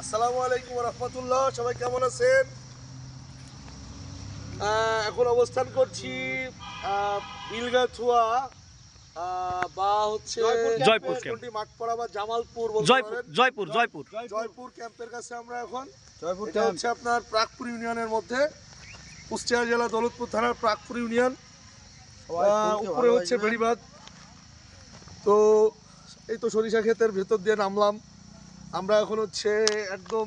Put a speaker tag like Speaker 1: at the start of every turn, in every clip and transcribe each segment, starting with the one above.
Speaker 1: আসসালামু আলাইকুম ওয়া রাহমাতুল্লাহ। সবাই কেমন আছেন? এখন অবস্থান করছি বিলগাছুয়া বা হচ্ছে
Speaker 2: জয়পুর ক্যাম্প।
Speaker 1: কোনটি মাঠপাড়া বা জামালপুর বলতে
Speaker 2: জয়পুর
Speaker 1: পারেন।
Speaker 2: জয়পুর জয়পুর
Speaker 1: জয়পুর ক্যাম্পের কাছে আমরা এখন।
Speaker 3: জয়পুর
Speaker 1: এটা হচ্ছে আপনার প্রাকপুর ইউনিয়নের মধ্যে, কুষ্টিয়া জেলা দৌলতপুর থানার প্রাকপুর ইউনিয়ন। উপরে হচ্ছে বেড়িবাঁধ। তো এই তো সরিষা ক্ষেতের ভেতর দিয়ে নামলাম আমরা। এখন হচ্ছে একদম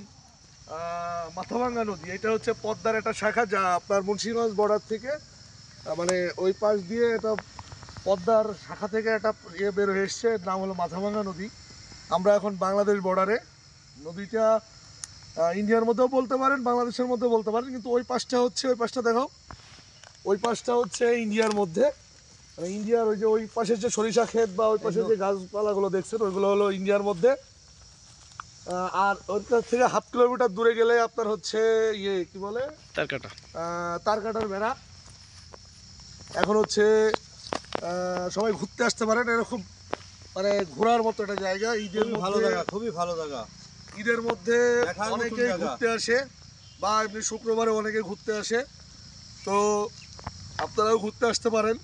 Speaker 1: মাথাভাঙ্গা নদী। এটা হচ্ছে পদ্মার একটা শাখা, যা আপনার মুন্সিগঞ্জ বর্ডার থেকে মানে ওই পাশ দিয়ে এটা পদ্মার শাখা থেকে একটা বের হয়ে এসছে, নাম হলো মাথাভাঙ্গা নদী। আমরা এখন বাংলাদেশ বর্ডারে। নদীটা ইন্ডিয়ার মধ্যেও বলতে পারেন, বাংলাদেশের মধ্যেও বলতে পারেন, কিন্তু ওই পাশটা দেখাও, ওই পাশটা হচ্ছে ইন্ডিয়ার মধ্যে। মানে ইন্ডিয়ার ওই পাশের যে সরিষা ক্ষেত বা ওই পাশের যে গাছপালাগুলো দেখছেন, ওইগুলো হলো ইন্ডিয়ার মধ্যে। আর ওইটার থেকে হাফ কিলোমিটার দূরে গেলে আপনার হচ্ছে কি বলে তারকাটার বেড়া। এখন হচ্ছে সবাই ঘুরতে আসতে পারেন, এরকম মানে ঘোরার মতো একটা জায়গা। ঈদের
Speaker 3: ভালো জায়গা, খুবই ভালো জায়গা।
Speaker 1: ঈদের মধ্যে অনেকেই ঘুরতে আসে, বা এমনি শুক্রবারে অনেকে ঘুরতে আসে। তো আপনারাও ঘুরতে আসতে পারেন।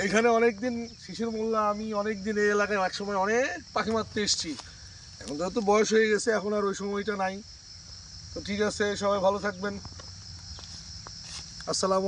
Speaker 1: এখানে অনেকদিন শিশির মোল্লা, আমি অনেকদিন এই এলাকায় একসময় অনেক পাখি মারতে এসেছি। এখন যেহেতু বয়স হয়ে গেছে, এখন আর ওই সময়টা নাই। তো ঠিক আছে, সবাই ভালো থাকবেন। আসসালামু